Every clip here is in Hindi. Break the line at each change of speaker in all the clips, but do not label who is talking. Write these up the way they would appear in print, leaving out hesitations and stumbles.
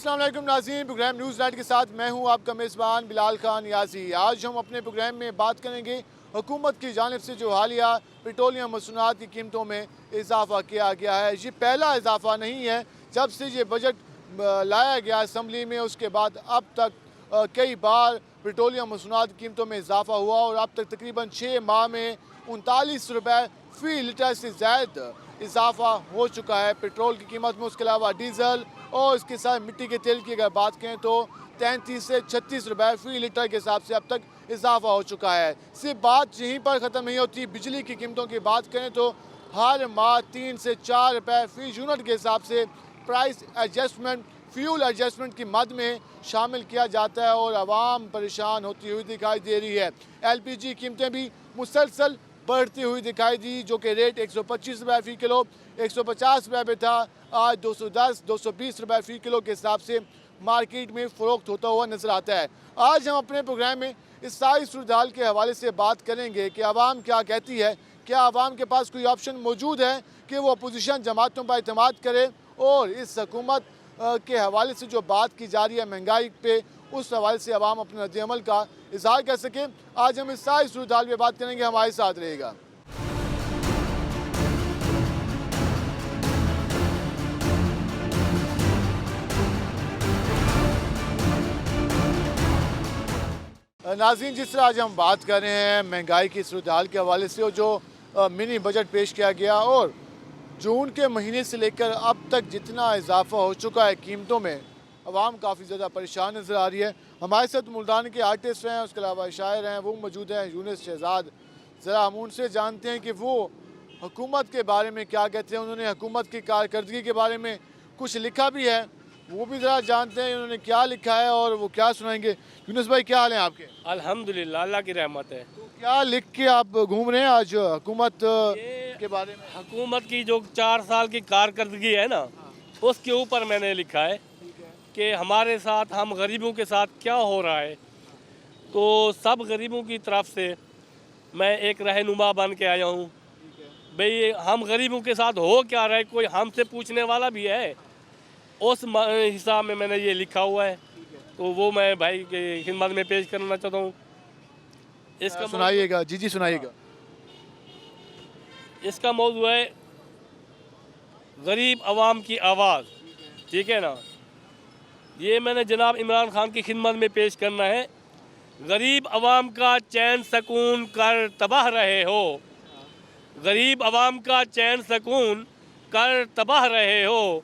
अस्सलाम वालेकुम नाज़रीन, प्रोग्राम न्यूज़ नाइट के साथ मैं हूं आपका मेज़बान बिलाल खान यासी। आज हम अपने प्रोग्राम में बात करेंगे हुकूमत की जानिब से जो हालिया पेट्रोलियम मसनूआत की कीमतों में इजाफ़ा किया गया है। ये पहला इजाफ़ा नहीं है। जब से ये बजट लाया गया असम्बली में, उसके बाद अब तक कई बार पेट्रोलियम मसनूआत की कीमतों में इजाफ़ा हुआ और अब तक तकरीबन 6 माह में 39 रुपये फ़ी लीटर से ज़ायद इजाफ़ा हो चुका है पेट्रोल की कीमत में। उसके अलावा डीज़ल और इसके साथ मिट्टी के तेल की अगर बात करें तो 33 से 36 रुपये फ़ी लीटर के हिसाब से अब तक इजाफ़ा हो चुका है। सिर्फ बात यहीं पर ख़त्म नहीं होती, बिजली की कीमतों की बात करें तो हर माह 3 से 4 रुपये फ़ी यूनिट के हिसाब से प्राइस एडजस्टमेंट फ्यूल एडजस्टमेंट की मद में शामिल किया जाता है और आवाम परेशान होती हुई दिखाई दे रही है। LPG कीमतें भी मुसलसल बढ़ती हुई दिखाई दी, जो कि रेट 125 रुपये फ़ी किलो 150 रुपये में था, आज 210-220 रुपये फ़ी किलो के हिसाब से मार्केट में फ़रोख्त होता हुआ नज़र आता है। आज हम अपने प्रोग्राम में इस सारी सूरत हाल के हवाले से बात करेंगे कि आवाम क्या कहती है, क्या आवाम के पास कोई ऑप्शन मौजूद है कि वो अपोजिशन जमातों पर एतमाद करे और इस हुकूमत के हवाले से जो बात की जा रही है महंगाई पे, उस हवाले से आवाम अपने रद्द-ए-अमल का इज़हार कर सके। आज हम इस सारी सूरत हाल में बात करेंगे, हमारे साथ रहेगा। नाज़रीन, जिस तरह आज हम बात कर रहे हैं महंगाई की सूरत हाल के हवाले से और जो मिनी बजट पेश किया गया और जून के महीने से लेकर अब तक जितना इजाफा हो चुका है कीमतों में, आवाम काफ़ी ज़्यादा परेशान नज़र आ रही है। हमारे साथ मुल्तान के आर्टिस्ट हैं, उसके अलावा शायर हैं, वो मौजूद हैं, यूनुस शहजाद। ज़रा हम उनसे जानते हैं कि वो हुकूमत के बारे में क्या कहते हैं। उन्होंने हुकूमत की कारकर्दगी के बारे में कुछ लिखा भी है, वो भी ज़रा जानते हैं उन्होंने क्या लिखा है और वो क्या सुनाएंगे। यूनुस भाई, क्या हाल है आपके?
अल्हम्दुलिल्लाह, अल्लाह की रहमत है।
तो क्या लिख के आप घूम रहे हैं आज हुकूमत के बारे में?
हुकूमत की जो 4 साल की कारकर्दगी है ना, उसके ऊपर मैंने लिखा है कि हमारे साथ, हम गरीबों के साथ क्या हो रहा है। तो सब गरीबों की तरफ से मैं एक रहनुमा बन के आया हूँ। भाई, हम गरीबों के साथ हो क्या रहा है, कोई हमसे पूछने वाला भी है, उस हिसाब में मैंने ये लिखा हुआ है। तो वो मैं भाई की खिदमत में पेश करना चाहता हूँ। इसका
सुनाइएगा। जी सुनाइएगा।
इसका मौजू है गरीब आवाम की आवाज़। ठीक है ना, ये मैंने जनाब इमरान खान की खिदमत में पेश करना है। गरीब आवाम का चैन सकून कर तबाह रहे हो, गरीब आवाम का चैन सकून कर तबाह रहे हो,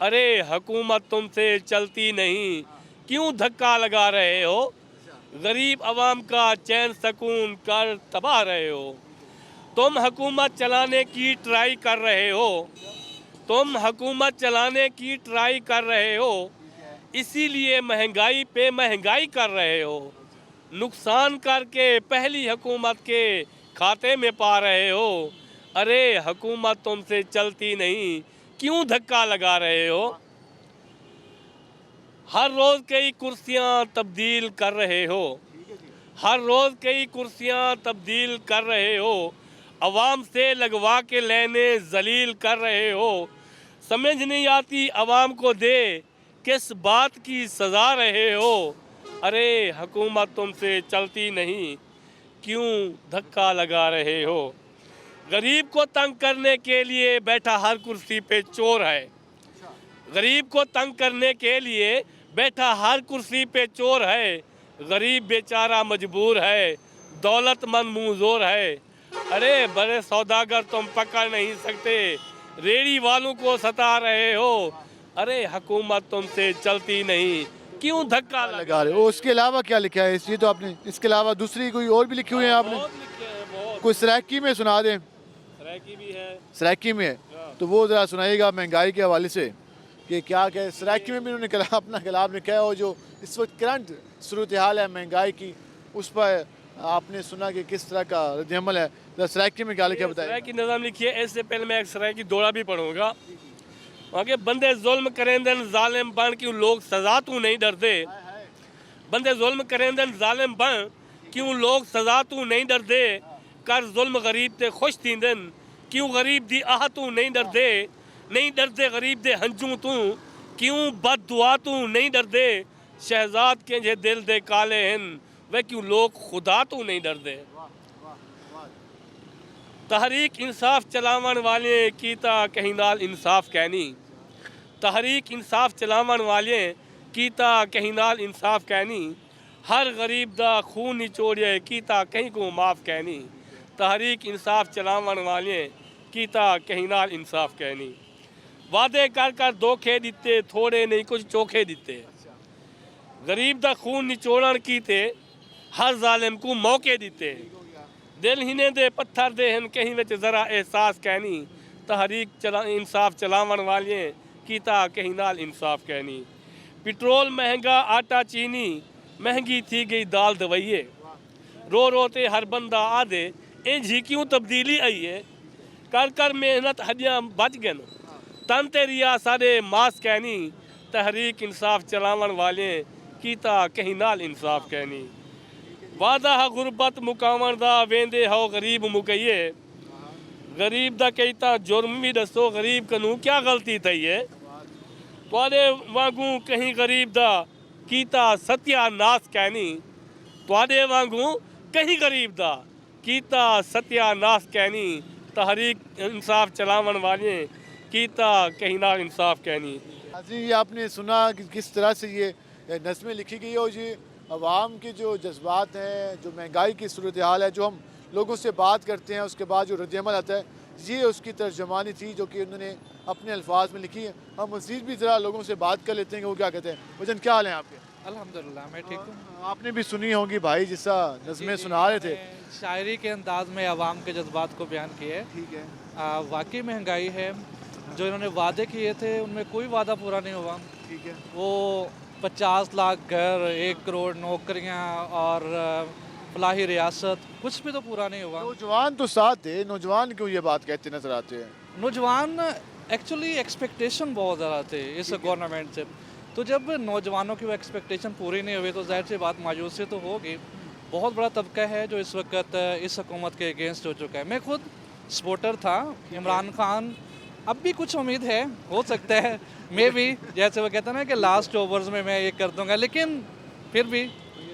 अरे हुकूमत तुमसे चलती नहीं, क्यों धक्का लगा रहे हो, गरीब आवाम का चैन सकून कर तबाह रहे हो। तुम हुकूमत चलाने की ट्राई कर रहे हो, तुम हुकूमत चलाने की ट्राई कर रहे हो, इसीलिए महंगाई पे महंगाई कर रहे हो, नुकसान करके पहली हुकूमत के खाते में पा रहे हो, अरे हुकूमत तुमसे चलती नहीं, क्यों धक्का लगा रहे हो। हर रोज़ कई कुर्सियां तब्दील कर रहे हो, हर रोज़ कई कुर्सियां तब्दील कर रहे हो, अवाम से लगवा के लेने जलील कर रहे हो, समझ नहीं आती अवाम को दे किस बात की सज़ा रहे हो, अरे हुकूमत तुमसे चलती नहीं, क्यों धक्का लगा रहे हो। गरीब को तंग करने के लिए बैठा हर कुर्सी पे चोर है, गरीब को तंग करने के लिए बैठा हर कुर्सी पे चोर है, गरीब बेचारा मजबूर है, दौलतमंद मुंहजोर है, अरे बड़े सौदागर तुम पकड़ नहीं सकते, रेड़ी वालों को सता रहे हो, अरे हुकूमत तुमसे चलती नहीं, क्यों धक्का लगा रहे हो।
उसके अलावा क्या लिखा है? इसलिए तो आपने, इसके अलावा दूसरी कोई और भी लिखी हुई है आपने?
बहुत लिखे हैं, बहुत।
कोई सराकी में सुना दें।
सराकी भी है,
सराकी में तो वो ज़रा सुनाइएगा महंगाई के हवाले से कि क्या क्या सराकी में भी उन्होंने अपना कलाम लिखा है और जो इस वक्त करंट सूरत हाल है महंगाई की, उस पर आपने सुना कि किस तरह का रद्द-ए-अमल है। तो सराकी में क्या लिखा है बताइए।
सराकी नज़म लिखी है। इससे पहले मैं एक सराकी दौड़ा भी पढ़ूंगा। वहाँ के बंदे जुल्म करेंदन जालिम बन, क्यों लोग सजा तू नहीं डरते, बंदे जुल्म करेंदन जालिम बन, क्यों लोग सजा तू नहीं डरते, कर जुल्म गरीब ते खुश थींदन, क्यों गरीब दी आह तू नहीं डरते, नहीं डरते गरीब दे हंजू तू, क्यों बददुआ तू नहीं डरदे, शहजाद के जे दिल दे काले हन, वे क्यों लोग खुदा तू नहीं डरदे। तहरीक इंसाफ चलावन वाले कीता कहीं नाल इंसाफ कहनी, तहरीक इंसाफ चलावन वाले कीता कहीं नाल इंसाफ कहनी, हर गरीब दा खून निचोड़िए कीता कहीं को माफ़ कहनी, तहरीक इंसाफ चलावन वाले कीता कहीं नाल इंसाफ कहनी। वादे कर कर धोखे दिते, थोड़े नहीं कुछ चोखे दिते, गरीब दा खून निचोड़न कीते, हर जालिम को मौके दिते, दिल हिने दे पत्थर दे हन कहीं विच जरा एहसास कहनी, तहरीक इंसाफ चलावन वाले कीता कहीं नाल इंसाफ कहनी। पेट्रोल महंगा आटा चीनी, महंगी थी गई दाल दवाइए, रो रोते हर बंदा आदे ए जी क्यों तब्दीली आई है, कर कर मेहनत हदियाँ बच गन, तन ते रिया सारे मास कहनी, तहरीक इंसाफ चलावन वाले कीता कहीं नाल इंसाफ कहनी। वादा हा गुरबत मुकावन दा वेंदे हो गरीब मुकइए, गरीब दा कईता जुर्म भी दसो गरीब कनू क्या गलती थई है, तुआडे वांगू कहीं गरीब दा कीता सत्यानाश कहनी, तुआडे वांगू कहीं गरीब दा कीता सत्यानाश कहनी, तहरीक इंसाफ चलावन वाले कीता कहीं ना इंसाफ कहनी।
जी ये आपने सुना कि किस तरह से ये नज़में लिखी गई हो जी, अवाम के जो जज्बात हैं, जो महंगाई की सूरत हाल है, जो हम लोगों से बात करते हैं उसके बाद जो रद्दअमल आता है, ये उसकी तर्जमानी थी जो कि उन्होंने अपने अल्फाज में लिखी है। हम मज़ीद भी ज़रा लोगों से बात कर लेते हैं कि वो क्या कहते हैं। वजन क्या हाल है आपके?
अल्हम्दुलिल्लाह मैं ठीक हूँ।
आपने भी सुनी होंगी भाई जिसका नज़में सुना रहे थे।
शायरी के अंदाज में अवाम के जज्बात को बयान किए।
ठीक है।
वाकई महंगाई है, जो इन्होंने वादे किए थे उनमें कोई वादा पूरा नहीं हुआ।
ठीक है।
वो 50 लाख घर, 1 करोड़ नौकरियाँ और फलाही रियासत, कुछ भी तो पूरा नहीं हुआ।
नौजवान तो साथ थे, नौजवान क्यों ये बात कहते नजर आते हैं?
नौजवान एक्चुअली एक्सपेक्टेशन बहुत ज़्यादा थे इस गवर्नमेंट से, तो जब नौजवानों की वो एक्सपेक्टेशन पूरी नहीं हुई तो जाहिर सी बात मायूसी तो होगी। बहुत बड़ा तबका है जो इस वक्त इस हुकूमत के अगेंस्ट हो चुका है। मैं खुद सपोर्टर था इमरान खान, अब भी कुछ उम्मीद है, हो सकता है मे भी, जैसे वो कहते हैं ना कि लास्ट ओवर्स में मैं ये कर दूंगा, लेकिन फिर भी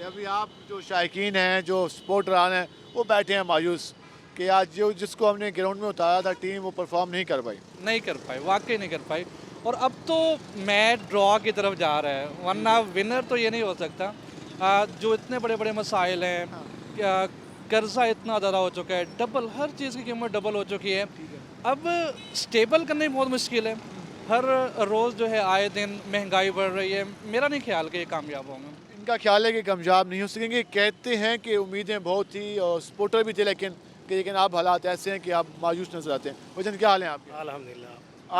अभी आप जो शायकीन हैं, जो सपोर्टरान हैं, वो बैठे हैं मायूस कि आज जो जिसको हमने ग्राउंड में उतारा था टीम, वो परफॉर्म नहीं कर पाई,
वाकई नहीं कर पाई। और अब तो मैच ड्रॉ की तरफ जा रहा है, वरना विनर तो ये नहीं हो सकता। जो इतने बड़े बड़े मसाइल हैं, कर्जा इतना ज़्यादा हो चुका है, डबल, हर चीज़ की कीमत डबल हो चुकी है। अब स्टेबल करना बहुत मुश्किल है, हर रोज़ जो है आए दिन महंगाई बढ़ रही है। मेरा नहीं ख्याल कि ये कामयाब होंगे।
इनका ख्याल है कि कामयाब नहीं हो सकेंगे। कहते हैं कि उम्मीदें बहुत थी और सपोर्टर भी थे, लेकिन आप हालात ऐसे हैं कि आप मायूस नजर आते हैं। वजन क्या हाल है आपके?
अल्हम्दुलिल्लाह।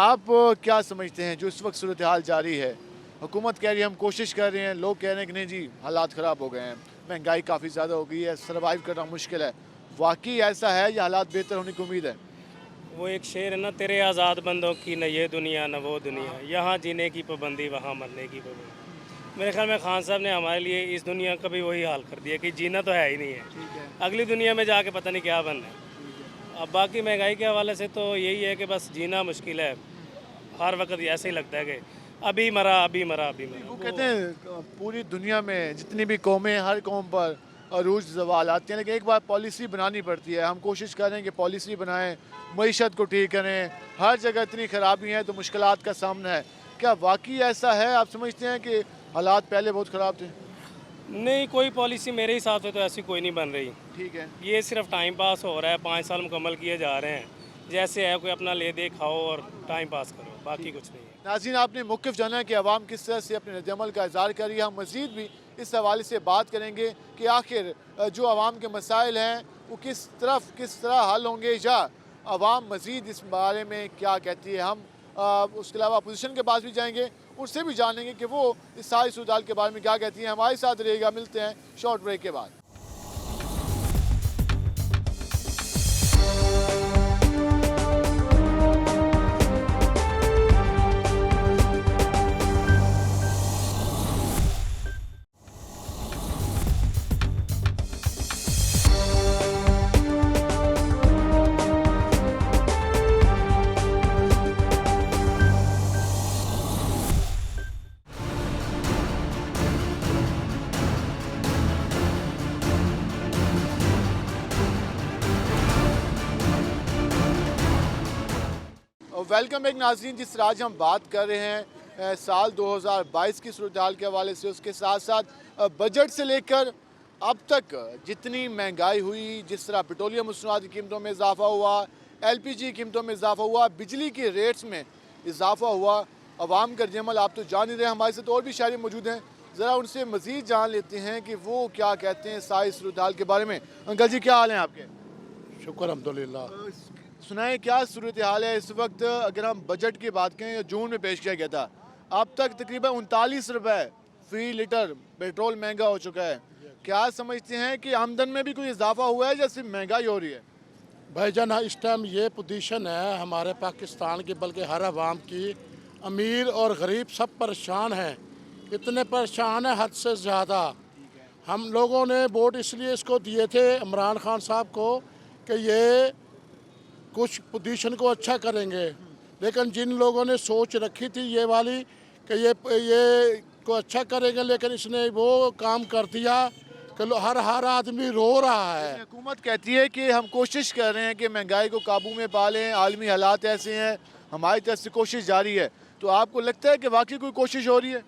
आप क्या समझते हैं जो इस वक्त सूरत हाल जारी है? हुकूमत कह रही है हम कोशिश कर रहे हैं, लोग कह रहे हैं कि नहीं जी हालात ख़राब हो गए हैं, महंगाई काफ़ी ज़्यादा हो गई है, सर्वाइव करना मुश्किल है। वाकई ऐसा है या हालात बेहतर होने की उम्मीद है?
वो एक शेर है ना, तेरे आज़ाद बंदों की न ये दुनिया न वो दुनिया, यहाँ जीने की पाबंदी वहाँ मरने की पाबंदी। मेरे ख्याल में खान साहब ने हमारे लिए इस दुनिया का भी वही हाल कर दिया कि जीना तो है ही नहीं है, अगली दुनिया में जाके पता नहीं क्या बनना है। अब बाकी महंगाई के हवाले से तो यही है कि बस जीना मुश्किल है, हर वक्त ऐसे ही लगता है कि अभी मरा अभी मरा अभी मरा।
वो कहते हैं पूरी दुनिया में जितनी भी कौमें, हर कौम पर अरूज ज़वाल आती हैं, लेकिन एक बार पॉलिसी बनानी पड़ती है। हम कोशिश करें कि पॉलिसी बनाएं, मईशत को ठीक करें। हर जगह इतनी ख़राबी हैं तो मुश्किलात का सामना है। क्या वाकई ऐसा है? आप समझते हैं कि हालात पहले बहुत ख़राब थे?
नहीं, कोई पॉलिसी मेरे हिसाब से तो ऐसी कोई नहीं बन रही।
ठीक है।
ये सिर्फ टाइम पास हो रहा है, 5 साल मुकम्मल किए जा रहे हैं, जैसे है कोई अपना ले दे खाओ और टाइम पास करो, बाकी कुछ नहीं है।
नाज़रीन, आपने मुख्तलिफ जाना कि अवाम किस तरह से अपने रद्दअमल का इज़हार कर रही है। हम मज़ीद भी इस हवाले से बात करेंगे कि आखिर जो अवाम के मसाइल हैं वो किस तरह हल होंगे, या अवाम मज़ीद इस बारे में क्या कहती है। हम उसके अलावा अपोजिशन के पास भी जाएंगे, उससे भी जानेंगे कि वो इस सारी सूरत के बारे में क्या कहती हैं। हमारे साथ रहेगा, मिलते हैं शॉर्ट ब्रेक के बाद। वेलकम बैक नाज़रीन। जिस तरह आज हम बात कर रहे हैं साल 2022 की सूरत हाल के हवाले से, उसके साथ साथ बजट से लेकर अब तक जितनी महंगाई हुई, जिस तरह पेट्रोलियम मसनूआत की कीमतों में इजाफा हुआ, LPG कीमतों में इजाफा हुआ, बिजली के रेट्स में इजाफा हुआ, अवाम का रद्द-ए-अमल आप तो जान ही रहे हैं। हमारे साथ और भी शायरी मौजूद हैं, ज़रा उनसे मज़ीद जान लेते हैं कि वो क्या कहते हैं सारी सूरत हाल के बारे में। अंकल जी, क्या हाल है आपके?
शुक्र अल्हम्दुलिल्लाह।
सुनाएं क्या सूरत हाल है इस वक्त? अगर हम बजट की बात करें, जून में पेश किया गया था, अब तक तकरीबन 39 रुपये फ़ी लीटर पेट्रोल महंगा हो चुका है। क्या समझते हैं कि आमदन में भी कोई इजाफा हुआ है या सिर्फ महंगाई हो रही है?
भाईजान, इस टाइम ये पोजीशन है हमारे पाकिस्तान की, बल्कि हर आवाम की, अमीर और गरीब सब परेशान हैं। इतने परेशान हैं हद से ज़्यादा। हम लोगों ने वोट इसलिए इसको दिए थे इमरान खान साहब को कि ये कुछ पोजीशन को अच्छा करेंगे, लेकिन जिन लोगों ने सोच रखी थी ये वाली कि ये को अच्छा करेंगे, लेकिन इसने वो काम कर दिया कि हर आदमी रो रहा है।
हुकूमत कहती है कि हम कोशिश कर रहे हैं कि महंगाई को काबू में पा लें, आलमी हालात ऐसे हैं, हमारी तरफ से कोशिश जारी है। तो आपको लगता है कि वाकई कोई कोशिश हो रही है?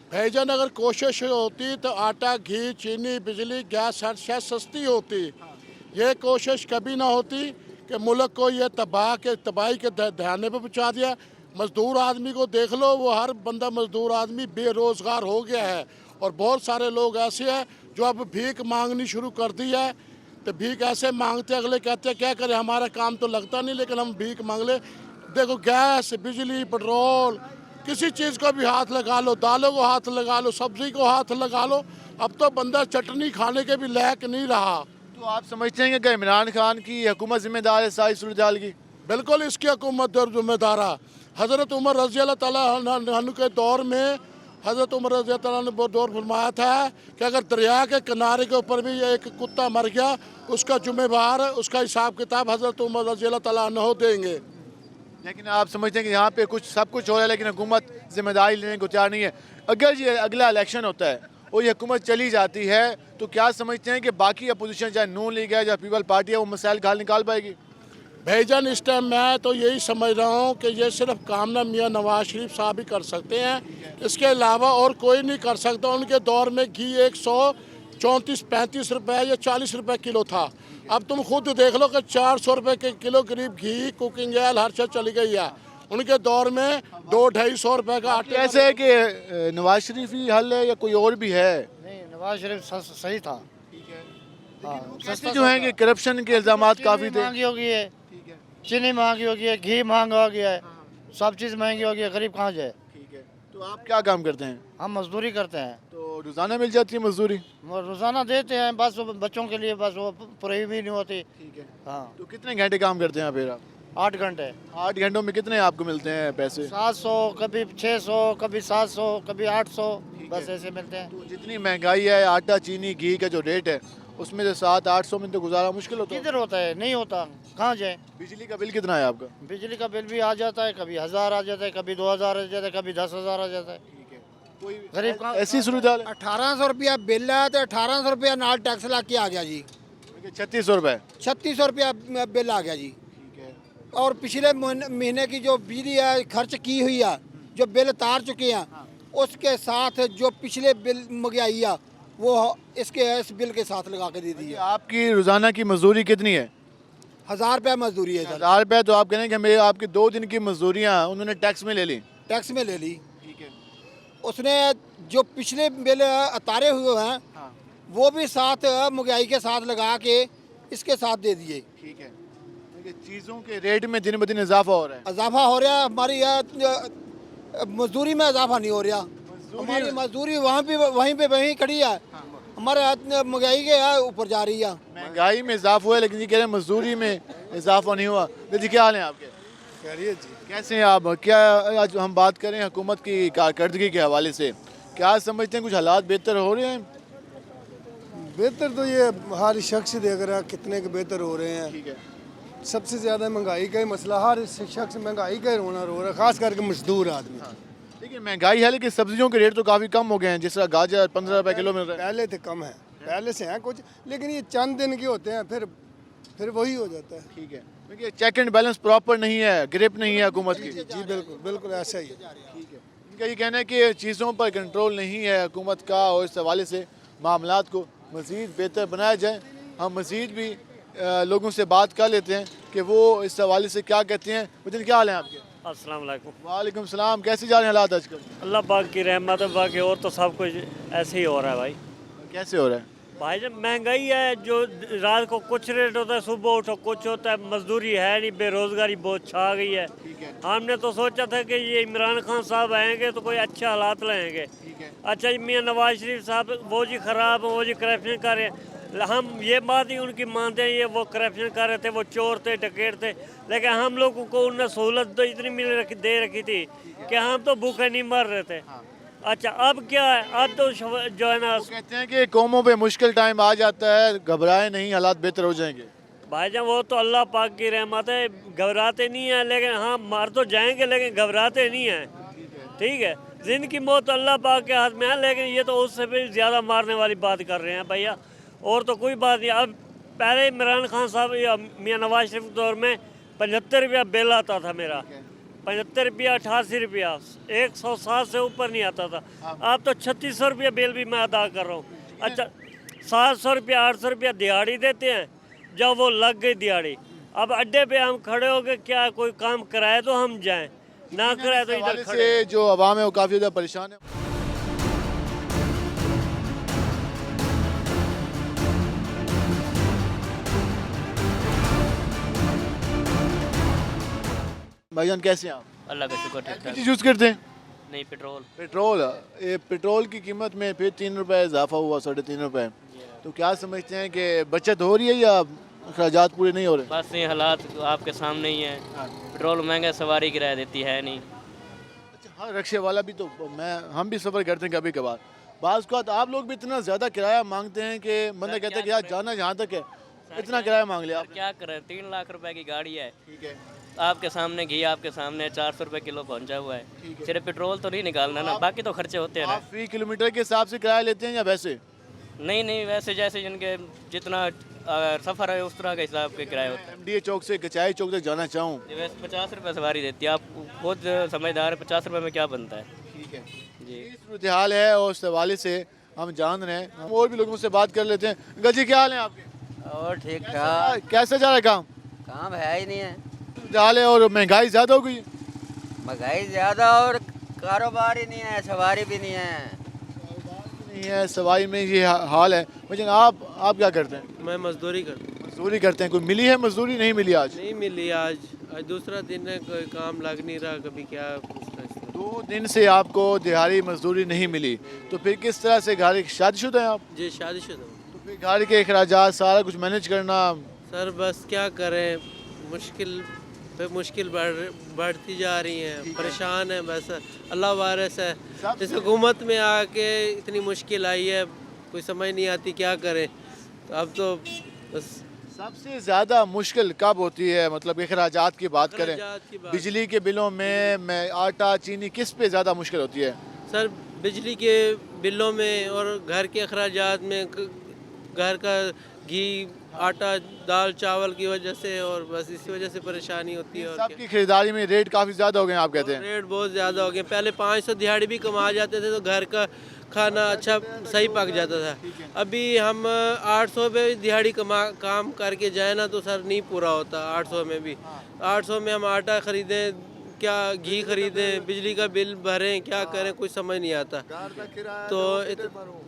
भाईजान, अगर कोशिश होती तो आटा, घी, चीनी, बिजली, गैस हर शय सस्ती होती। ये कोशिश कभी ना होती कि मुल्क को ये तबाही के दहाने पर पहुँचा दिया। मज़दूर आदमी को देख लो, वो हर बंदा मज़दूर आदमी बेरोज़गार हो गया है, और बहुत सारे लोग ऐसे हैं जो अब भीख मांगनी शुरू कर दी है। तो भीख ऐसे मांगते, अगले कहते हैं क्या करें, हमारा काम तो लगता नहीं लेकिन हम भीख मांग ले। देखो, गैस, बिजली, पेट्रोल, किसी चीज़ को भी हाथ लगा लो, दालों को हाथ लगा लो, सब्ज़ी को हाथ लगा लो, अब तो बंदा चटनी खाने के भी लायक नहीं रहा।
तो आप समझते हैं कि इमरान खान की हुकूमत जिम्मेदार है सारी सूरत हाल की?
बिल्कुल इसकी हुकूमत जिम्मेदार है। हज़रत उमर रज़ी अल्लाह ताला अन्हु के दौर में हज़रत उमर रज़ी अल्लाह ताला ने दौर फरमाया था कि अगर दरिया के किनारे के ऊपर भी एक कुत्ता मर गया, उसका जिम्मेवार, उसका हिसाब किताब हज़रत उमर रज़ी अल्लाह ताला अन्हु देंगे।
लेकिन आप समझते हैं कि यहाँ पे सब कुछ हो रहा है लेकिन हुकूमत जिम्मेदारी लेने को तैयार नहीं है। अगर ये अगला इलेक्शन होता है और ये हुकूमत चली जाती है, तो क्या समझते हैं कि बाकी अपोजिशन, चाहे नून लीग है या पीपल पार्टी है, वो मसाइल का हल निकाल पाएगी?
भाईजान, इस टाइम मैं तो यही समझ रहा हूँ कि ये सिर्फ कामना मियाँ नवाज शरीफ साहब ही कर सकते हैं, इसके अलावा और कोई नहीं कर सकता। उनके दौर में घी 134-35 रुपये या 40 रुपये किलो था। अब तुम खुद देख लो कि 400 रुपये के किलो करीब घी, कुकिंग ऑयल, हर चीज़ चली गई है। उनके दौर में 200-250 रुपये का आटे।
ऐसे है कि नवाज शरीफ ही हल है या कोई और भी है?
नहीं, नवाज शरीफ सही था।
सस्ते जो हैं कि करप्शन के इल्जामात काफ़ी थे।
महंगी हो गई है, चीनी महंगी हो गई है, घी महंगा हो गया है, सब चीज़ महंगी हो गई है, गरीब कहाँ जाए।
ठीक है, तो आप क्या काम करते हैं?
हम मजदूरी करते हैं।
तो रोज़ाना मिल जाती है मजदूरी?
वो रोज़ाना देते हैं, बस वो बच्चों के लिए, बस वो पूरी भी नहीं होती।
ठीक है।
हाँ,
तो कितने घंटे काम करते हैं फिर आप?
8 घंटे।
8 घंटों में कितने आपको मिलते हैं पैसे?
700, कभी 600, कभी 700, कभी 800, बस ऐसे मिलते हैं।
तो जितनी महंगाई है, आटा, चीनी, घी का जो रेट है, उसमें से 700-800 में तो गुजारा मुश्किल होता है।
किधर होता है, नहीं होता, कहाँ जाए।
बिजली का बिल कितना है आपका?
बिजली का बिल भी आ जाता है, कभी 1000 आ जाता है, कभी 2000 आ जाता है, कभी 10,000 आ जाता है।
ठीक है, कोई
गरीब कहाँ।
ऐसी सूरत हाल है?
1800 रुपया बिल है तो 1800 रुपया नाल टैक्स ला के आ गया जी।
3600 रुपये।
3600 रुपया बिल आ गया जी।
ठीक है।
और पिछले महीने की जो बिजली है खर्च की हुई है, जो बिल तार चुके हैं, उसके साथ जो पिछले बिल महंगाई है वो इस बिल के साथ लगा के दे दी है।
आपकी रोज़ाना की मजदूरी कितनी है?
1000 रुपया मजदूरी है सर।
1000 रुपये। तो आप कह रहे हैं कि मेरे आपकी 2 दिन की मजदूरियाँ उन्होंने टैक्स में ले ली?
टैक्स में ले ली।
ठीक है।
उसने जो पिछले बिल उतारे हुए हैं वो भी साथ महंगाई के साथ लगा के इसके साथ दे दिए।
ठीक है। चीज़ों के रेट में दिन ब दिन इजाफा हो रहा है।
इजाफा हो रहा है, हमारी मजदूरी में इजाफा नहीं हो रहा। हमारी मजदूरी वहीं खड़ी है, हमारे महंगाई के ऊपर जा रही है।
महंगाई में इजाफा हुआ है लेकिन ये कह रहे हैं मजदूरी में इजाफा नहीं हुआ। जी, क्या हाल है आपके?
खैरियत जी।
कैसे हैं आप? क्या आज हम बात करें हुकूमत की कारकर्दगी के हवाले से, क्या समझते हैं कुछ हालात बेहतर हो रहे हैं?
बेहतर तो ये हर शख्स देख रहा है कितने के बेहतर हो रहे हैं।
ठीक है।
सबसे ज़्यादा महंगाई का ही मसला, हर शख्स महंगाई का ही रोना रो रहा है, खास करके मजदूर आदमी।
लेकिन महंगाई है लेकिन सब्जियों के रेट तो काफ़ी कम हो गए हैं, जिस तरह गाजर 15 रुपये किलो मिल रहा है।
पहले तो कम है, पहले से हैं कुछ, लेकिन ये चंद दिन के होते हैं, फिर वही हो जाता है।
ठीक है। देखिए चेक एंड बैलेंस प्रॉपर नहीं है, ग्रिप नहीं है हुकूमत की।
जी बिल्कुल बिल्कुल ऐसा ही है।
इनका ये कहना है कि चीज़ों पर कंट्रोल नहीं है हुकूमत का और इस हवाले से मामलात को मज़ीद बेहतर बनाया जाए। हम मज़ीद भी लोगों से बात कर लेते हैं कि वो इस हवाले से क्या कहते हैं। मुझे क्या हाल है आपके?
अस्सलाम वालेकुम।
वालेकुम सलाम। कैसे जा रहे हैं हालात आजकल?
अल्लाह पाक की रहमत है, बाकी और तो सब कुछ ऐसे ही हो रहा है भाई।
कैसे हो रहा है?
भाई जब महंगाई है, जो रात को कुछ रेट होता है, सुबह उठो कुछ होता है, मजदूरी है नहीं, बेरोजगारी बहुत छा गई है। हमने तो सोचा था कि ये इमरान खान साहब आएंगे तो कोई अच्छे हालात लाएंगे। अच्छा मियाँ नवाज शरीफ साहब वो जी खराब है, वो जी करप्शन कर रहे हैं। हम ये बात ही उनकी मानते हैं, ये वो करप्शन कर रहे थे, वो चोर थे, डकैत थे, लेकिन हम लोगों को उनने सहूलत तो इतनी दे रखी थी कि हम तो भूखे नहीं मर रहे थे। अच्छा अब क्या है, अब तो जो है ना,
कहते हैं कि कौमों पे मुश्किल टाइम आ जाता है, घबराए नहीं, हालात बेहतर हो जाएंगे।
भाईजान वो तो अल्लाह पाक की रहमत है, घबराते नहीं है, लेकिन हाँ मार तो जाएंगे लेकिन घबराते नहीं है। ठीक है, जिंदगी मौत अल्लाह पाक के हाथ में है, लेकिन ये तो उससे भी ज़्यादा मारने वाली बात कर रहे हैं भैया, और तो कोई बात नहीं। अब पहले इमरान खान साहब या मियाँ नवाज शरीफ के दौर में 75 रुपया बिल आता था मेरा, 75 रुपया, 88 रुपया, 107 से ऊपर नहीं आता था। अब तो 3600 रुपया बिल भी मैं अदा कर रहा हूँ। अच्छा 700 रुपया 800 रुपया दिहाड़ी देते हैं, जब वो लग गई दिहाड़ी, अब अड्डे पे हम खड़े हो गए, क्या कोई काम कराए तो हम जाएं, ना कराए तो इधर खड़े।
से जो अवाम है वो काफ़ी ज़्यादा परेशान है। भाईजान कैसे हैं आप?
अल्लाह का शुक्र ठीक ठाक।
चीज़ यूज़ करते हैं?
नहीं पेट्रोल।
पेट्रोल। ये पेट्रोल की कीमत में फिर 3 रुपये इजाफा हुआ, 3.5 रुपये। तो क्या समझते हैं कि बचत हो रही है या अखराजात पूरे नहीं हो रहे?
बस ये हालात आपके सामने ही है, पेट्रोल महंगा, सवारी किराया देती है नहीं।
अच्छा हाँ, रिक्शे वाला भी तो हम भी सफ़र करते हैं कभी कभार। बाज़ का आप लोग भी इतना ज़्यादा किराया मांगते हैं कि बंदा कहता है कि यार जाना यहाँ तक है, इतना किराया मांग लिया आप।
क्या करें, 3 लाख रुपए की गाड़ी है,
ठीक है,
आपके सामने घी आपके सामने 400 रुपए किलो पहुंचा हुआ है। सिर्फ पेट्रोल तो नहीं निकालना ना, बाकी तो खर्चे होते हैं ना।
आप फी किलोमीटर के हिसाब से किराया लेते हैं या वैसे?
नहीं वैसे जैसे जिनके जितना सफ़र है उस तरह के हिसाब के किराए होते हैं।
MDA चौक से कचाई चौक तक जाना चाहूँ,
वैसे 50 रुपये सवारी देती है, आप खुद समझदार है, 50 रुपये में क्या बनता है।
ठीक है
जी
सूरत हाल है और उस हवाले से हम जान रहे हैं। हम और भी लोगों से बात कर लेते हैं। अंकल जी क्या हाल है आपके?
और ठीक ठाक।
कैसा जा रहा है काम?
काम है ही नहीं है,
हाल है और महंगाई ज़्यादा हो गई है।
महंगाई ज़्यादा और कारोबार ही नहीं है, सवारी भी नहीं है।
नहीं है सवाई में ये हाल है। लेकिन आप क्या करते हैं?
मैं मजदूरी करता हूँ।
मजदूरी करते हैं। कोई मिली है मजदूरी? नहीं मिली आज?
नहीं मिली आज दूसरा दिन है, कोई काम लग नहीं रहा, कभी क्या पूछना।
2 दिन से आपको दिहाड़ी मजदूरी नहीं मिली, तो फिर किस तरह से घर शादीशुदा हैं आप?
जी शादीशुदा हूँ।
तो फिर घर के अखराजात सारा कुछ मैनेज करना।
सर बस क्या करें, मुश्किल पे मुश्किल बढ़ती जा रही हैं, परेशान है बस। अल्लाह वारिस है, इस हुकूमत में आके इतनी मुश्किल आई है, कोई समझ नहीं आती क्या करें। तो अब तो बस
सबसे ज़्यादा मुश्किल कब होती है, मतलब अखराजात की बात करें,
अखराजात की बात।
बिजली के बिलों में आटा चीनी किस पे ज़्यादा मुश्किल होती है?
सर बिजली के बिलों में और घर के अखराजात में, घर का घी आटा दाल चावल की वजह से, और बस इसी वजह से परेशानी होती है। और
सबकी खरीदारी में रेट काफ़ी ज़्यादा हो गए आप कहते हैं?
रेट बहुत ज़्यादा हो गए। पहले 500 दिहाड़ी भी कमा जाते थे तो घर का खाना अच्छा सही पक जाता था। अभी हम 800 में दिहाड़ी काम करके जाए ना तो सर नहीं पूरा होता। 800 में भी 800 में हम आटा ख़रीदें, क्या घी खरीदें, बिजली का बिल भरें, क्या करें, कुछ समझ नहीं आता। तो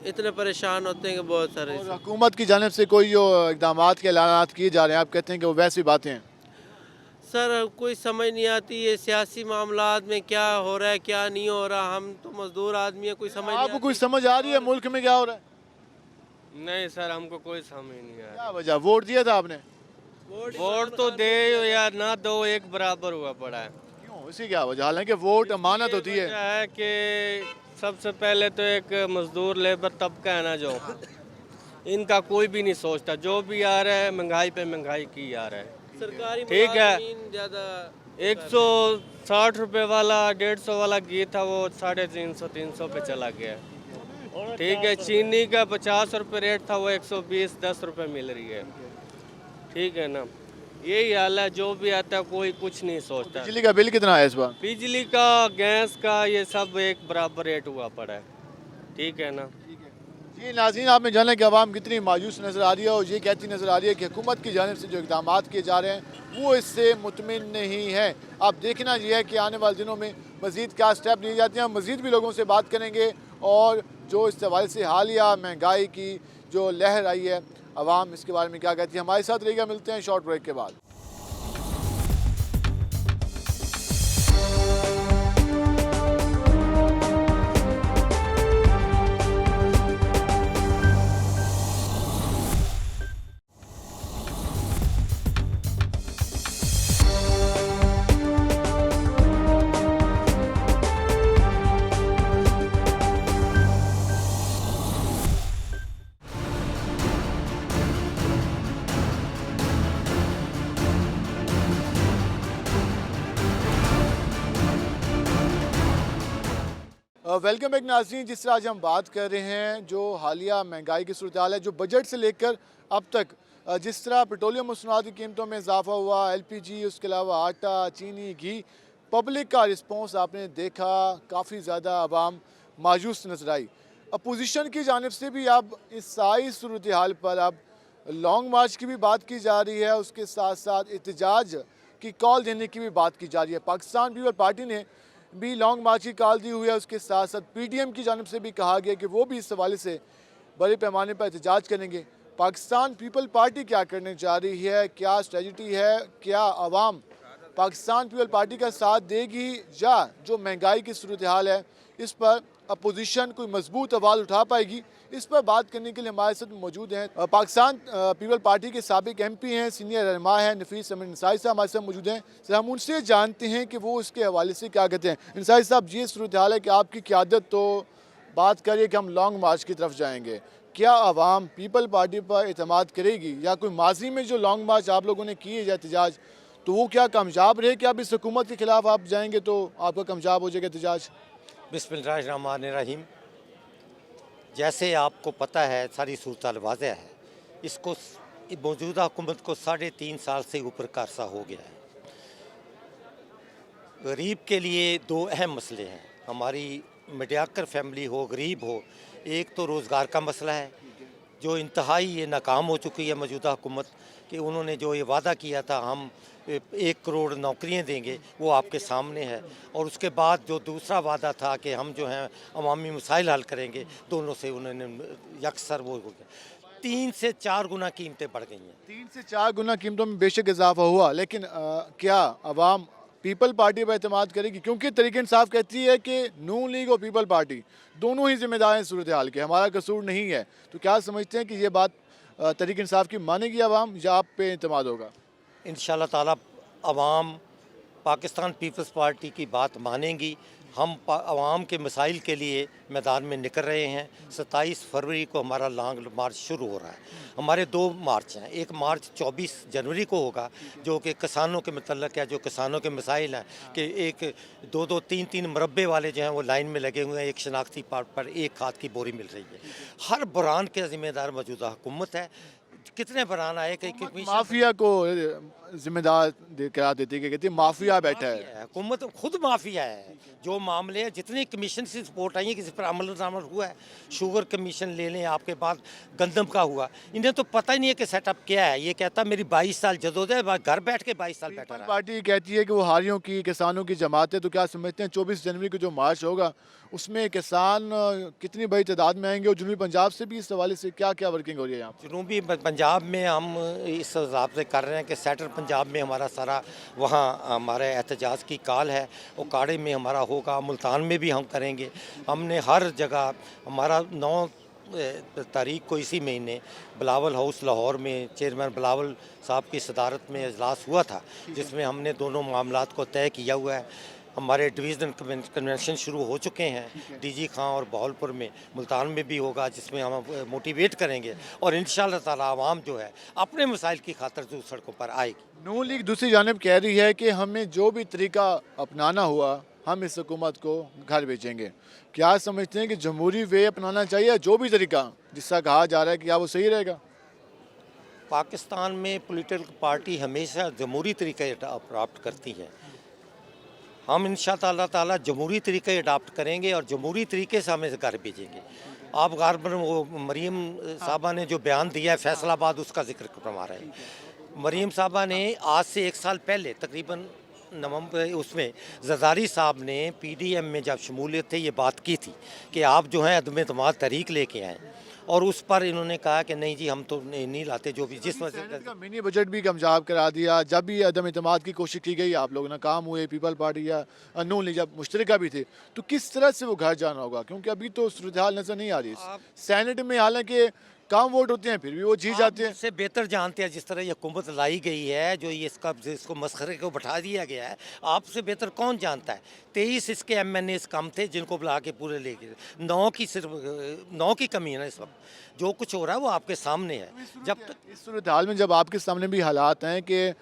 इतने परेशान होते हैं कि बहुत सारे।
हुकूमत की जानिब से कोई जो इक़दाम के ऐलानात किए जा रहे हैं, आप कहते हैं कि वो वैसी बातें हैं?
सर कोई समझ नहीं आती ये सियासी मामलात में क्या हो रहा है क्या नहीं हो रहा। हम तो मजदूर आदमी है, कोई समझ नहीं
आपको कुछ समझ आ रही है मुल्क में क्या हो रहा है?
नहीं सर हमको कोई समझ नहीं आ
क्या वजह? वोट दिया था आपने?
वोट तो दे या ना दो एक बराबर हुआ पड़ा है।
क्यों, इसी क्या वजह? हालांकि वोट अमानत होती है।
वजह है कि सबसे पहले तो एक मजदूर लेबर तबका है ना, जो इनका कोई भी नहीं सोचता, जो भी आ रहा है महंगाई पे महंगाई की आ रहा है।
सरकारी
ठीक है,
ज़्यादा
160 रुपए वाला 150 वाला घी था वो 350 300 पे चला गया। ठीक है, चीनी का 50 रुपए रेट था वो 120 10 रुपए मिल रही है। ठीक है ना,
यही हाल है, जो भी आता है कोई कुछ नहीं सोचता।
बिजली का बिल कितना है इस बार?
बिजली का, गैस का, ये सब एक बराबर रेट हुआ पड़ा है, ठीक है ना।
जी नाज़रीन, आपने जाना कि आवाम कितनी मायूस नज़र आ रही है और ये कहती नज़र आ रही है कि हुकूमत की जानिब से जो इक़दाम किए जा रहे हैं वो इससे मुतमिन नहीं है। अब देखना ये है कि आने वाले दिनों में मज़ीद क्या स्टेप लिए जाते हैं। हम मज़ीद भी लोगों से बात करेंगे और जो इस हवाले से हालिया महंगाई की जो लहर आई है, आवाम इसके बारे में क्या कहती है। हमारे साथ रहिएगा, मिलते हैं शॉर्ट ब्रेक के बाद। वेलकम बैक नाज़रीन। जिस तरह आज हम बात कर रहे हैं जो हालिया महंगाई की सूरत हाल है, जो बजट से लेकर अब तक जिस तरह पेट्रोलियम मसनूआत की कीमतों में इजाफा हुआ, LPG, उसके अलावा आटा, चीनी, घी, पब्लिक का रिस्पॉन्स आपने देखा, काफ़ी ज़्यादा आवाम मायूस नजर आई। अपोजिशन की जानिब से भी अब इस सारी सूरत हाल पर अब लॉन्ग मार्च की भी बात की जा रही है, उसके साथ साथ एहतजाज की कॉल देने की भी बात की जा रही है। पाकिस्तान पीपल पार्टी ने भी लॉन्ग मार्च की कॉल दी हुई है, उसके साथ साथ PDM की जानिब से भी कहा गया कि वो भी इस हवाले से बड़े पैमाने पर एहतजाज करेंगे। पाकिस्तान पीपल पार्टी क्या करने जा रही है, क्या स्ट्रेटजी है, क्या आवाम पाकिस्तान पीपल पार्टी का साथ देगी या जो महंगाई की सूरत हाल है इस पर अपोजिशन कोई मजबूत आवाज़ उठा पाएगी, इस पर बात करने के लिए हमारे साथ मौजूद हैं पाकिस्तान पीपल पार्टी के साबिक MP हैं, सीनियर रहनुमा हैं नफीस अहमद इंसारी साहब हमारे साथ मौजूद हैं। सर, हम उनसे जानते हैं कि वो इसके हवाले से क्या कहते हैं। इंसारी साहब, ये सूरत हाल है कि आपकी क़यादत तो बात करिए कि हम लॉन्ग मार्च की तरफ जाएंगे, क्या आवाम पीपल पार्टी पर एतमाद करेगी या कोई माजी में जो लॉन्ग मार्च आप लोगों ने किए या एहतजाज तो वो क्या कामयाब रहे? क्या अब इस हुकूमत के खिलाफ आप जाएंगे तो आपका कामयाब हो जाएगा एहतजाज?
बिस्मिल्लाहिर्रहमानिर्रहीम। जैसे आपको पता है, सारी सूरत वाज़ेह है, इसको मौजूदा हुकूमत को 3.5 साल से ऊपर का अरसा हो गया है। गरीब के लिए दो अहम मसले हैं, हमारी मीडियाकर फैमिली हो, गरीब हो। एक तो रोज़गार का मसला है जो इंतहाई ये नाकाम हो चुकी है मौजूदा हुकूमत, कि उन्होंने जो ये वादा किया था हम 1 करोड़ नौकरियां देंगे, वो आपके सामने है। और उसके बाद जो दूसरा वादा था कि हम जो हैं अवामी मसाइल हल करेंगे, दोनों से उन्होंने यकसर वो हो गया। 3 से 4 गुना कीमतें बढ़ गई हैं।
3 से 4 गुना कीमतों में बेशक इजाफा हुआ, लेकिन क्या आवाम पीपल पार्टी पर एतमाद करेगी? क्योंकि तहरीक इंसाफ कहती है कि नून लीग और पीपल पार्टी दोनों ही जिम्मेदार हैं सूरत हाल के, हमारा कसूर नहीं है। तो क्या समझते हैं कि ये बात तहरीक इंसाफ की मानेगी आवाम या आप पे एतमाद होगा?
इंशाअल्लाह ताला अवाम पाकिस्तान पीपल्स पार्टी की बात मानेंगी। हम अवाम के मसाइल के लिए मैदान में निकल रहे हैं। 27 फरवरी को हमारा लॉन्ग मार्च शुरू हो रहा है। हमारे 2 मार्च हैं, एक मार्च 24 जनवरी को होगा जो कि किसानों के मतलब है, जो किसानों के मसाइल हैं कि एक 2-2, 3-3 मुरब्बे वाले जो हैं वो लाइन में लगे हुए हैं, एक शनाख्ती कार्ड पर एक खाद की बोरी मिल रही है। हर बुरान के ज़िम्मेदार मौजूदा हुकूमत है। कितने बुरान आए कि
माफिया को जिम्मेदार करार देती है, कहती है माफिया बैठा है।
हुकूमत खुद माफिया है। जो मामले हैं, जितने कमीशन से रिपोर्ट आई है किसी पर अमल हुआ है, शुगर कमीशन ले लें, आपके बाद गंदम का हुआ, इन्हें तो पता ही नहीं है कि सेटअप क्या है। ये कहता मेरी 22 साल जदोजहद, घर बैठ के 22 साल बैठा रहा।
पार्टी कहती है कि वो हारियों की, किसानों की जमात है। तो क्या समझते हैं 24 जनवरी को जो मार्च होगा उसमें किसान कितनी बड़ी तादाद में आएंगे और जनूबी पंजाब से भी इस हवाले से क्या क्या वर्किंग हो रही है यहाँ?
जनूबी पंजाब में हम इस हिसाब से कर रहे हैं कि सेंट्रल पंजाब में हमारा सारा वहाँ हमारे एहतजाज की कॉल है, उकाड़े में हमारा होगा, मुल्तान में भी हम करेंगे। हमने हर जगह, हमारा 9 तारीख को इसी महीने बिलावल हाउस लाहौर में चेयरमैन बिलावल साहब की सदारत में इजलास हुआ था, जिसमें हमने दोनों मामलात को तय किया हुआ है। हमारे डिवीज़न कन्वेंशन शुरू हो चुके हैं DG खां और बहावलपुर में, मुल्तान में भी होगा, जिसमें हम मोटिवेट करेंगे और इंशाअल्लाह ताला आवाम जो है अपने मसाइल की खातर जो सड़कों पर आएगी।
नून लीग दूसरी जानिब कह रही है कि हमें जो भी तरीका अपनाना हुआ हम इस हुकूमत को घर भेजेंगे। क्या समझते हैं कि जमहूरी वे अपनाना चाहिए, जो भी तरीका जिसका कहा जा रहा है कि क्या वो सही रहेगा?
पाकिस्तान में पॉलिटिकल पार्टी हमेशा जमहूरी तरीके अडॉप्ट करती है। हम इंशाअल्लाह ताला जमहूरी तरीके अडॉप्ट करेंगे और जमहूरी तरीके से हमें घर भेजेंगे। आप गारबन वो मरीम साहबा ने जो बयान दिया है फैसलाबाद, उसका जिक्र फरमा रहे हैं। मरीम साहबा ने आज से 1 साल पहले तकरीबन नवंबर उसमें जरदारी साहब ने पीडीएम में जब शमूलियत थे ये बात की थी कि आप जो हैं अदम एतमाद तहरीक लेके आएँ, और उस पर इन्होंने कहा कि नहीं जी हम तो नहीं लाते, जो भी जिस वजह
सेनेट का मिनी बजट भी कमजाब करा दिया। जब भी अदम एतमाद की कोशिश की गई, आप लोग नाकाम हुए, पीपल पार्टी या नून लीग जब मुश्तरका भी थे, तो किस तरह से वो घर जाना होगा? क्योंकि अभी तो सूरत हाल नजर नहीं आ रही सेनेट में, हालांकि कम वोट होते हैं फिर भी वो जीत जाते हैं।
इससे बेहतर जानते हैं जिस तरह ये हुकूमत लाई गई है, जो ये इसको मसखरे को बैठा दिया गया है, आपसे बेहतर कौन जानता है? 23 इसके MNAs कम थे जिनको बुला के पूरे ले गए, 9 की कमी है ना इस वक्त। जो कुछ हो रहा है वो आपके सामने है। जब तक
इस सूरत हाल में जब आपके सामने भी हालात हैं कि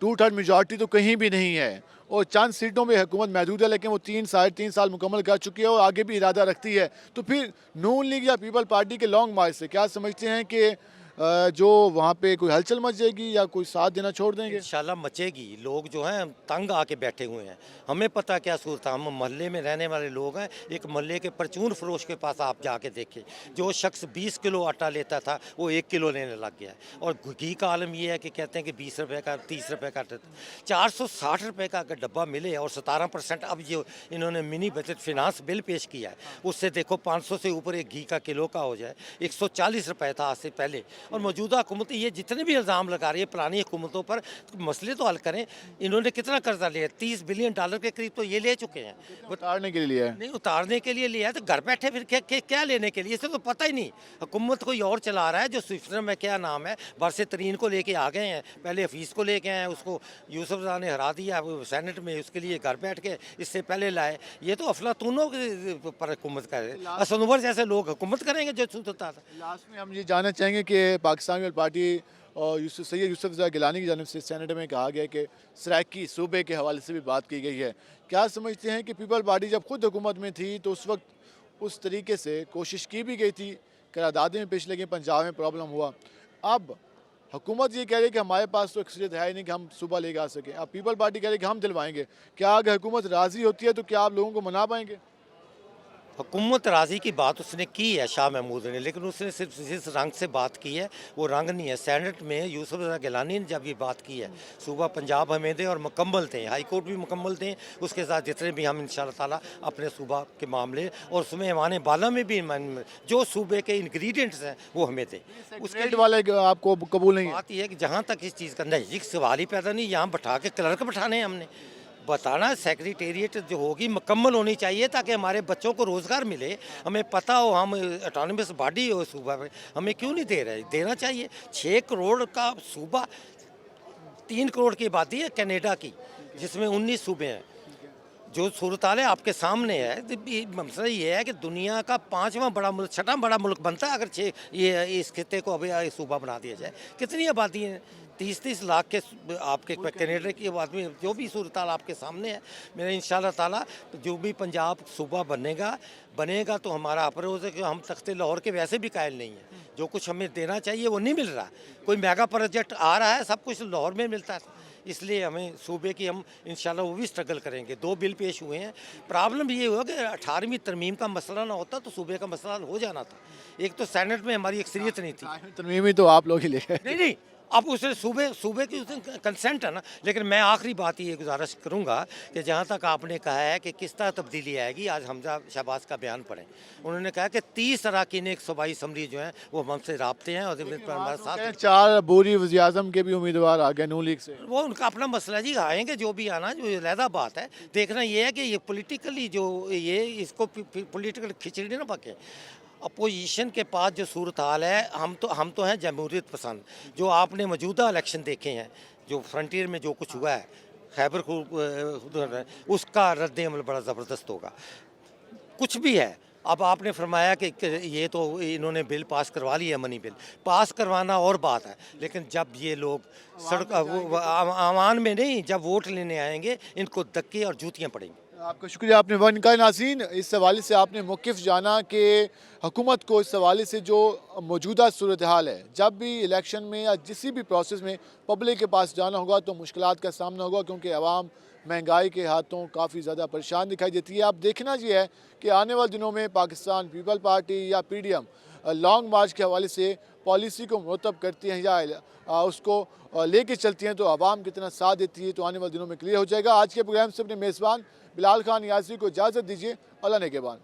2/3 मेजॉरिटी तो कहीं भी नहीं है और चंद सीटों में हुकूमत महदूद है, लेकिन वो 3 साल मुकम्मल कर चुकी है और आगे भी इरादा रखती है, तो फिर नून लीग या पीपल पार्टी के लॉन्ग मार्च से क्या समझते हैं कि जो वहाँ पे कोई हलचल मच जाएगी या कोई साथ देना छोड़ देंगे?
इंशाल्लाह मचेगी। लोग जो हैं तंग आके बैठे हुए हैं, हमें पता क्या सूरत है। हम मोहल्ले में रहने वाले लोग हैं। एक मोहल्ले के परचून फरोश के पास आप जाके देखें, जो शख्स 20 किलो आटा लेता था वो 1 किलो लेने लग गया है। और घी का आलम ये है कि कहते हैं कि 20 रुपये का 30 रुपये का 460 रुपये का अगर डब्बा मिले और 17% अब जो इन्होंने मिनी बजट फिनांस बिल पेश किया है, उससे देखो 500 से ऊपर एक घी का किलो का हो जाए। 140 रुपये था आज से पहले। और मौजूदा हुकूमत ये जितने भी इल्ज़ाम लगा रही है पुरानी हुकूमतों पर, मसले तो हल करें। इन्होंने कितना कर्जा लिया? $30 बिलियन के करीब तो ये ले चुके हैं।
उतारने के लिए लिया है?
नहीं, उतारने के लिए लिया है तो घर बैठे फिर क्या लेने के लिए? इसे तो पता ही नहीं। हुकूमत कोई और चला रहा है, जो स्विफ्टर में क्या नाम है, बरसे तरीन को लेके आ गए हैं, पहले हफीज़ को लेके आए हैं, उसको यूसुफ रज़ा ने हरा दिया सेनेट में, उसके लिए घर बैठ के इससे पहले लाए। ये तो अफलातूनों पर हुकूमत कर असनवर जैसे लोग हुकूमत करेंगे जो होता था।
लास्ट में हम ये जानना चाहेंगे कि पाकिस्तान पीपल पार्टी और सैयद यूसुफ रज़ा गिलानी की जानिब से सेनेट में कहा गया कि सराइकी सूबे के हवाले से भी बात की गई है। क्या समझते हैं कि पीपल पार्टी जब खुद हुकूमत में थी तो उस वक्त उस तरीके से कोशिश की भी गई थी, करारदादे में पेश लगी, पंजाब में प्रॉब्लम हुआ, अब हुकूमत ये कह रही है कि हमारे पास तो अक्सरियत है ही नहीं कि हम सूबा लेके आ सकें, अब पीपल पार्टी कह रही है कि हम दिलवाएंगे। क्या अगर हुकूमत राज़ी होती है तो क्या आप लोगों को मना पाएंगे?
हुकूमत राज़ी की बात उसने की है शाह महमूद ने, लेकिन उसने सिर्फ जिस रंग से बात की है वो रंग नहीं है। सेनेट में यूसुफ रज़ा गिलानी ने जब ये बात की है, सूबा पंजाब हमें दें और मुकम्मल दें, हाई कोर्ट भी मुकम्मल दें, उसके साथ जितने भी हम इंशाअल्लाह ताला अपने सूबा के मामले और उसमें हमारे बाला में भी जो सूबे के इंग्रेडिएंट्स हैं वो हमें दें।
उसके वाले आपको कबूल नहीं है?
बात यह है कि जहाँ तक इस चीज़ का नहीं सवाल ही पैदा नहीं, यहाँ बैठा के क्लर्क बैठाने हमने बताना, सेक्रेटेरिएट जो होगी मुकम्मल होनी चाहिए ताकि हमारे बच्चों को रोज़गार मिले। हमें पता हो हम ऑटोनमस बॉडी हो सूबा में, हमें क्यों नहीं दे रहे? देना चाहिए। 6 करोड़ का सूबा, 3 करोड़ की आबादी है कनाडा की, जिसमें 19 सूबे हैं। जो सूरत हाल है आपके सामने है। मसला ये है कि दुनिया का 5वां बड़ा मुल्क, 6वां बड़ा मुल्क बनता है अगर ये इस खिते को अभी सूबा बना दिया जाए। कितनी आबादी है? 30-30 लाख के आपके कनाडा की आबादी में जो भी सूरत हाल आपके सामने है। मेरा इंशाअल्लाह ताला जो भी पंजाब सूबा बनेगा तो हमारा अप्रोच है कि हम तख्ते लाहौर के वैसे भी कायल नहीं हैं। जो कुछ हमें देना चाहिए वो नहीं मिल रहा। कोई मेगा प्रोजेक्ट आ रहा है, सब कुछ लाहौर में मिलता है, इसलिए हमें सूबे की हम इंशाल्लाह वो भी स्ट्रगल करेंगे। 2 बिल पेश हुए हैं। प्रॉब्लम ये हुआ कि 18वीं तरमीम का मसला ना होता तो सूबे का मसला हो जाना था। एक तो सेनेट में हमारी अक्सरियत नहीं थी।
तरमीमी तो आप लोग ही ले गए।
नहीं, अब उसने सूबे की उसने कंसेंट है ना। लेकिन मैं आखिरी बात ये गुजारिश करूँगा कि जहाँ तक आपने कहा है कि किस तरह तब्दीली आएगी, आज हमजा शहबाज का बयान पढ़ें। उन्होंने कहा कि 30 अरकान एक सूबाई असम्बली जो हैं वो हमसे राब्ते हैं और हमारे साथ
4 बोरी वज़ीर आज़म के भी उम्मीदवार आ गए नून लीग से।
वो उनका अपना मसला जी, आएंगे जो भी आना, जो अलहदा बात है। देखना ये है कि ये पोलिटिकली जो ये इसको पोलिटिकल खिचड़ी ना पके। अपोजिशन के पास जो सूरत हाल है, हम तो हैं जमहूरियत पसंद। जो आपने मौजूदा इलेक्शन देखे हैं, जो फ्रंटियर में जो कुछ हुआ है खैबर उसका रद्द अमल बड़ा ज़बरदस्त होगा। कुछ भी है। अब आपने फरमाया कि ये तो इन्होंने बिल पास करवा लिया, मनी बिल पास करवाना और बात है, लेकिन जब ये लोग सड़क आवान में नहीं, जब वोट लेने आएंगे इनको धक्के और जूतियाँ पड़ेंगी।
आपका शुक्रिया, आपने वन का नाज़रीन इस हवाले से आपने मौक़िफ़ जाना कि हुकूमत को इस हवाले से जो मौजूदा सूरत हाल है, जब भी इलेक्शन में या किसी भी प्रोसेस में पब्लिक के पास जाना होगा तो मुश्किलात का सामना होगा, क्योंकि आवाम महंगाई के हाथों काफ़ी ज़्यादा परेशान दिखाई देती है। अब देखना ये है कि आने वाले दिनों में पाकिस्तान पीपल पार्टी या PDM लॉन्ग मार्च के हवाले से पॉलिसी को मुरतब करती हैं या उसको लेके चलती हैं, तो आवाम कितना साथ देती है तो आने वाले दिनों में क्लियर हो जाएगा। आज के प्रोग्राम से अपने मेज़बान बिलाल खान यासी को इजाज़त दीजिए। अल्लाह नेगहबान।